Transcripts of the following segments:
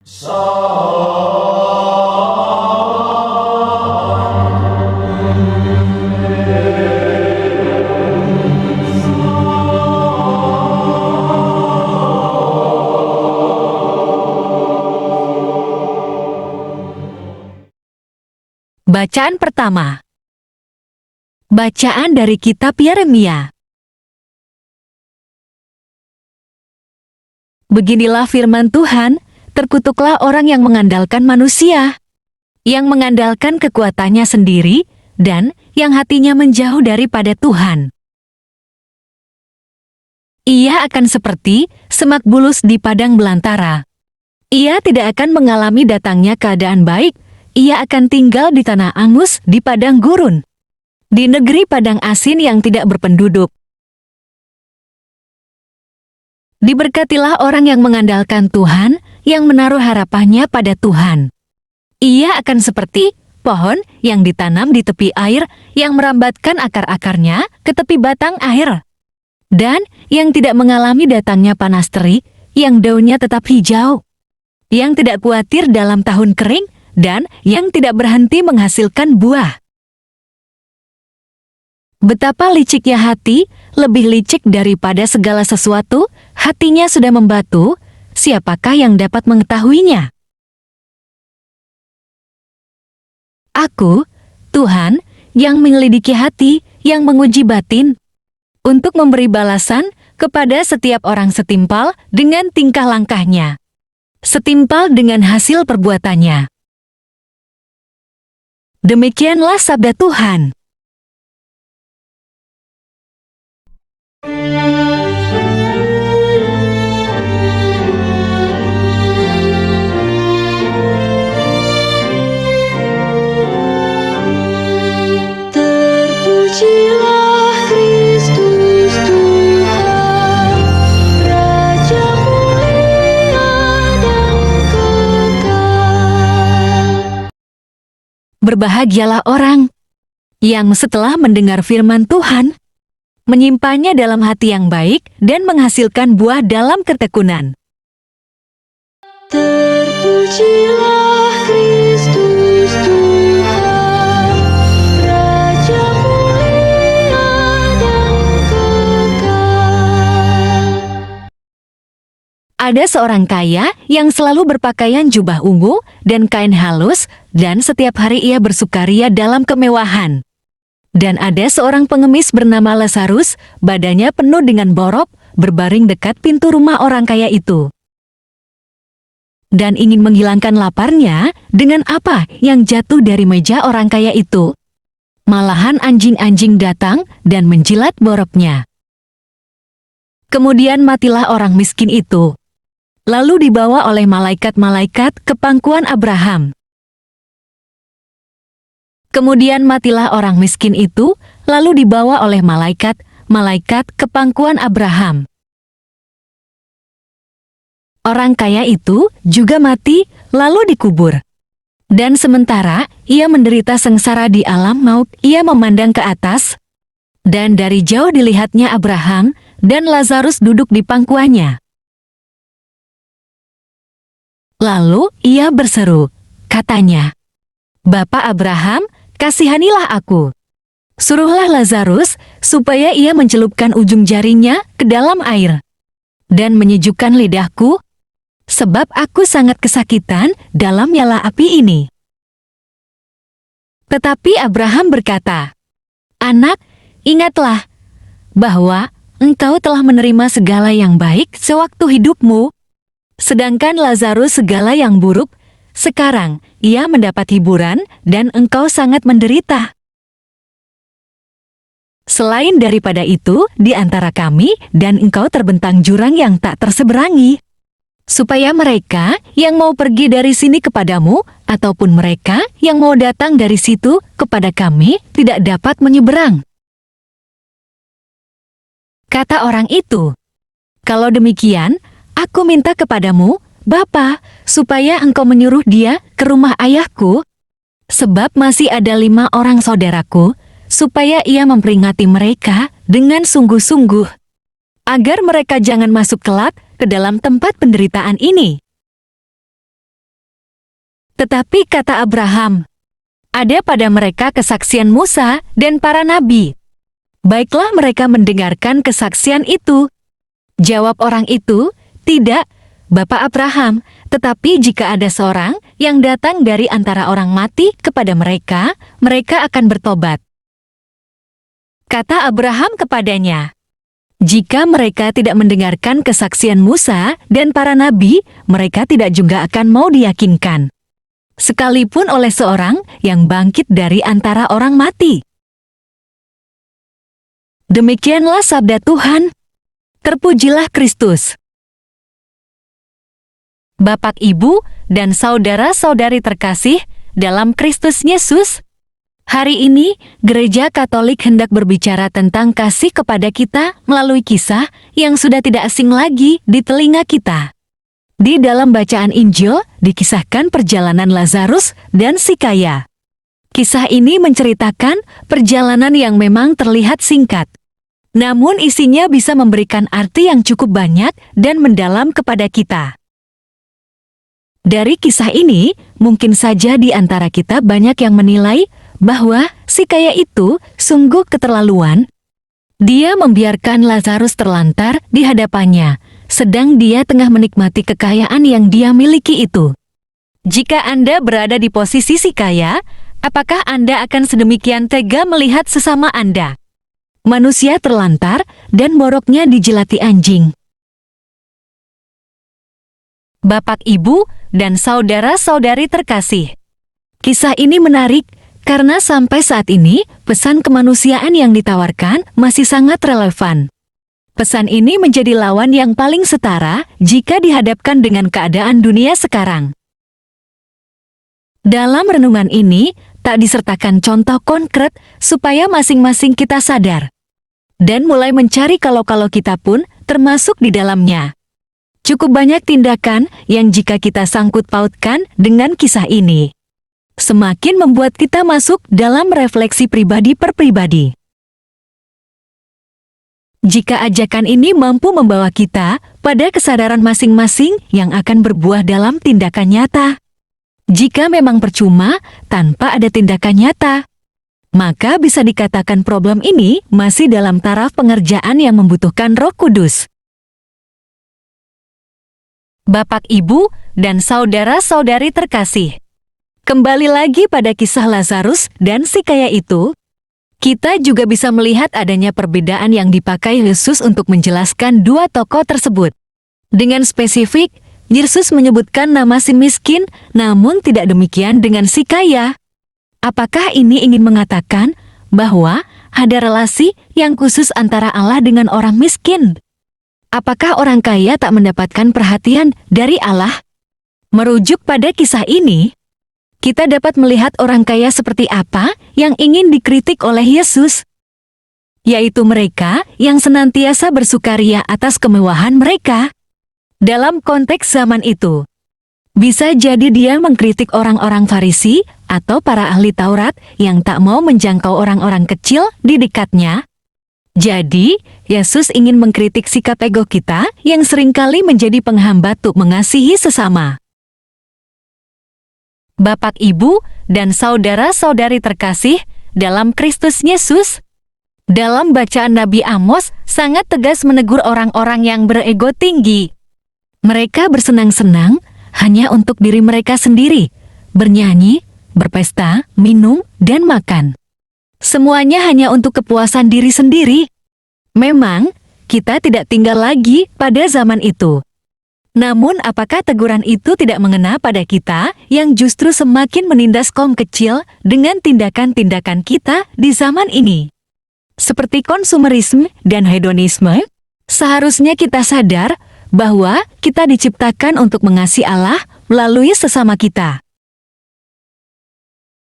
Bacaan pertama. Bacaan dari kitab Yeremia. Beginilah firman Tuhan, terkutuklah orang yang mengandalkan manusia, yang mengandalkan kekuatannya sendiri, dan yang hatinya menjauh daripada Tuhan. Ia akan seperti semak bulus di padang belantara. Ia tidak akan mengalami datangnya keadaan baik. Ia akan tinggal di tanah angus di padang gurun, di negeri padang asin yang tidak berpenduduk. Diberkatilah orang yang mengandalkan Tuhan, yang menaruh harapannya pada Tuhan. Ia akan seperti pohon yang ditanam di tepi air, yang merambatkan akar-akarnya ke tepi batang air, dan yang tidak mengalami datangnya panas terik, yang daunnya tetap hijau, yang tidak khawatir dalam tahun kering, dan yang tidak berhenti menghasilkan buah. Betapa liciknya hati, lebih licik daripada segala sesuatu, hatinya sudah membatu, siapakah yang dapat mengetahuinya? Aku, Tuhan, yang menyelidiki hati, yang menguji batin, untuk memberi balasan kepada setiap orang setimpal dengan tingkah langkahnya, setimpal dengan hasil perbuatannya. Demikianlah sabda Tuhan. Terpujilah Kristus Tuhan, Raja mulia dan kekal. Berbahagialah orang yang setelah mendengar firman Tuhan, menyimpannya dalam hati yang baik dan menghasilkan buah dalam ketekunan. Terpujilah Kristus Tuhan, Raja mulia dan kekal. Ada seorang kaya yang selalu berpakaian jubah ungu dan kain halus, dan setiap hari ia bersukaria dalam kemewahan. Dan ada seorang pengemis bernama Lazarus, badannya penuh dengan borok, berbaring dekat pintu rumah orang kaya itu. Dan ingin menghilangkan laparnya dengan apa yang jatuh dari meja orang kaya itu. Malahan anjing-anjing datang dan menjilat boroknya. Kemudian matilah orang miskin itu. Lalu dibawa oleh malaikat-malaikat ke pangkuan Abraham. Kemudian matilah orang miskin itu, lalu dibawa oleh malaikat-malaikat ke pangkuan Abraham. Orang kaya itu juga mati, lalu dikubur. Dan sementara ia menderita sengsara di alam maut, ia memandang ke atas, dan dari jauh dilihatnya Abraham dan Lazarus duduk di pangkuannya. Lalu ia berseru, katanya, "Bapa Abraham, kasihanilah aku. Suruhlah Lazarus supaya ia mencelupkan ujung jarinya ke dalam air dan menyejukkan lidahku, sebab aku sangat kesakitan dalam nyala api ini." Tetapi Abraham berkata, "Anak, ingatlah bahwa engkau telah menerima segala yang baik sewaktu hidupmu, sedangkan Lazarus segala yang buruk. Sekarang ia mendapat hiburan dan engkau sangat menderita. Selain daripada itu, di antara kami dan engkau terbentang jurang yang tak terseberangi, supaya mereka yang mau pergi dari sini kepadamu, ataupun mereka yang mau datang dari situ kepada kami, tidak dapat menyeberang." Kata orang itu, "Kalau demikian, aku minta kepadamu, Bapa, supaya engkau menyuruh dia ke rumah ayahku, sebab masih ada 5 orang saudaraku, supaya ia memperingati mereka dengan sungguh-sungguh, agar mereka jangan masuk kelak ke dalam tempat penderitaan ini." Tetapi kata Abraham, ada pada mereka kesaksian Musa dan para nabi. Baiklah mereka mendengarkan kesaksian itu. Jawab orang itu, tidak, Bapak Abraham, tetapi jika ada seorang yang datang dari antara orang mati kepada mereka, mereka akan bertobat. Kata Abraham kepadanya, jika mereka tidak mendengarkan kesaksian Musa dan para nabi, mereka tidak juga akan mau diyakinkan, sekalipun oleh seorang yang bangkit dari antara orang mati. Demikianlah sabda Tuhan. Terpujilah Kristus. Bapak, Ibu, dan saudara-saudari terkasih dalam Kristus Yesus, hari ini Gereja Katolik hendak berbicara tentang kasih kepada kita melalui kisah yang sudah tidak asing lagi di telinga kita. Di dalam bacaan Injil dikisahkan perjalanan Lazarus dan si kaya. Kisah ini menceritakan perjalanan yang memang terlihat singkat, namun isinya bisa memberikan arti yang cukup banyak dan mendalam kepada kita. Dari kisah ini, mungkin saja di antara kita banyak yang menilai bahwa si kaya itu sungguh keterlaluan. Dia membiarkan Lazarus terlantar di hadapannya, sedang dia tengah menikmati kekayaan yang dia miliki itu. Jika Anda berada di posisi si kaya, apakah Anda akan sedemikian tega melihat sesama Anda? Manusia terlantar dan boroknya dijelati anjing. Bapak, Ibu, dan saudara-saudari terkasih, kisah ini menarik karena sampai saat ini pesan kemanusiaan yang ditawarkan masih sangat relevan. Pesan ini menjadi lawan yang paling setara jika dihadapkan dengan keadaan dunia sekarang. Dalam renungan ini tak disertakan contoh konkret supaya masing-masing kita sadar dan mulai mencari kalau-kalau kita pun termasuk di dalamnya. Cukup banyak tindakan yang jika kita sangkut pautkan dengan kisah ini, semakin membuat kita masuk dalam refleksi pribadi per pribadi. Jika ajakan ini mampu membawa kita pada kesadaran masing-masing yang akan berbuah dalam tindakan nyata. Jika memang percuma tanpa ada tindakan nyata, maka bisa dikatakan problem ini masih dalam taraf pengerjaan yang membutuhkan Roh Kudus. Bapak, Ibu, dan saudara-saudari terkasih, kembali lagi pada kisah Lazarus dan si kaya itu, kita juga bisa melihat adanya perbedaan yang dipakai Yesus untuk menjelaskan dua tokoh tersebut. Dengan spesifik, Yesus menyebutkan nama si miskin, namun tidak demikian dengan si kaya. Apakah ini ingin mengatakan bahwa ada relasi yang khusus antara Allah dengan orang miskin? Apakah orang kaya tak mendapatkan perhatian dari Allah? Merujuk pada kisah ini, kita dapat melihat orang kaya seperti apa yang ingin dikritik oleh Yesus, yaitu mereka yang senantiasa bersukaria atas kemewahan mereka. Dalam konteks zaman itu, bisa jadi dia mengkritik orang-orang Farisi atau para ahli Taurat yang tak mau menjangkau orang-orang kecil di dekatnya. Jadi, Yesus ingin mengkritik sikap ego kita yang seringkali menjadi penghambat untuk mengasihi sesama. Bapak, Ibu, dan saudara-saudari terkasih dalam Kristus Yesus, dalam bacaan Nabi Amos sangat tegas menegur orang-orang yang berego tinggi. Mereka bersenang-senang hanya untuk diri mereka sendiri, bernyanyi, berpesta, minum, dan makan. Semuanya hanya untuk kepuasan diri sendiri. Memang, kita tidak tinggal lagi pada zaman itu. Namun, apakah teguran itu tidak mengena pada kita yang justru semakin menindas kaum kecil dengan tindakan-tindakan kita di zaman ini? Seperti konsumerisme dan hedonisme, seharusnya kita sadar bahwa kita diciptakan untuk mengasihi Allah melalui sesama kita.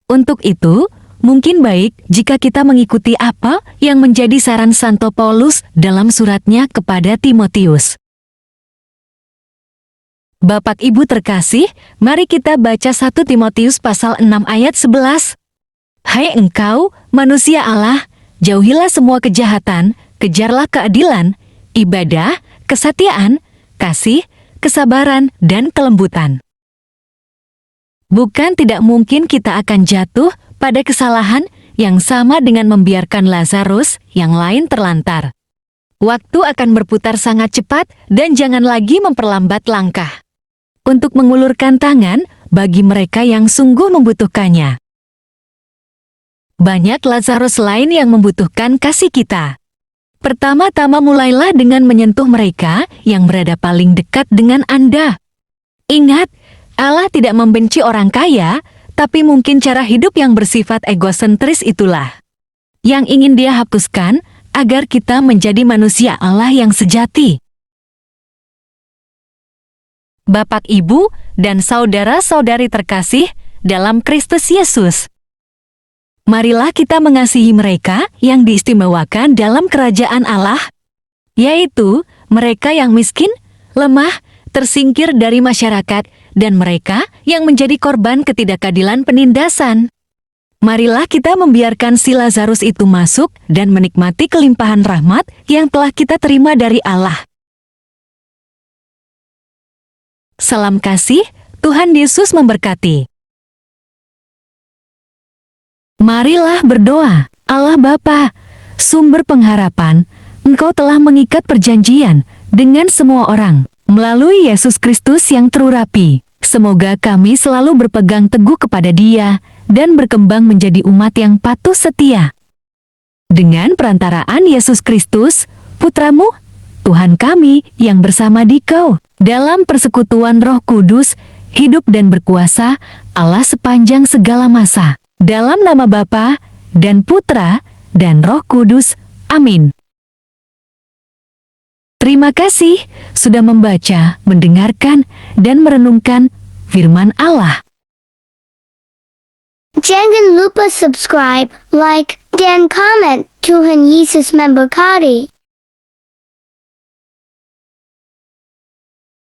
Untuk itu, mungkin baik jika kita mengikuti apa yang menjadi saran Santo Paulus dalam suratnya kepada Timotius. Bapak, Ibu terkasih, mari kita baca 1 Timotius pasal 6 ayat 11. Hai engkau, manusia Allah, jauhilah semua kejahatan, kejarlah keadilan, ibadah, kesetiaan, kasih, kesabaran, dan kelembutan. Bukan tidak mungkin kita akan jatuh pada kesalahan yang sama dengan membiarkan Lazarus yang lain terlantar. Waktu akan berputar sangat cepat dan jangan lagi memperlambat langkah untuk mengulurkan tangan bagi mereka yang sungguh membutuhkannya. Banyak Lazarus lain yang membutuhkan kasih kita. Pertama-tama mulailah dengan menyentuh mereka yang berada paling dekat dengan Anda. Ingat, Allah tidak membenci orang kaya, tapi mungkin cara hidup yang bersifat egosentris itulah yang ingin Dia hapuskan agar kita menjadi manusia Allah yang sejati. Bapak, Ibu, dan saudara-saudari terkasih dalam Kristus Yesus, marilah kita mengasihi mereka yang diistimewakan dalam kerajaan Allah, yaitu mereka yang miskin, lemah, tersingkir dari masyarakat, dan mereka yang menjadi korban ketidakadilan penindasan. Marilah kita membiarkan si Lazarus itu masuk dan menikmati kelimpahan rahmat yang telah kita terima dari Allah. Salam kasih, Tuhan Yesus memberkati. Marilah berdoa. Allah Bapa, sumber pengharapan, Engkau telah mengikat perjanjian dengan semua orang melalui Yesus Kristus yang terurapi. Semoga kami selalu berpegang teguh kepada Dia dan berkembang menjadi umat yang patuh setia. Dengan perantaraan Yesus Kristus, Putra-Mu, Tuhan kami yang bersama Dikau, dalam persekutuan Roh Kudus, hidup dan berkuasa, Allah sepanjang segala masa. Dalam nama Bapa dan Putra dan Roh Kudus. Amin. Terima kasih sudah membaca, mendengarkan, dan merenungkan firman Allah. Jangan lupa subscribe, like, dan comment. Tuhan Yesus memberkati.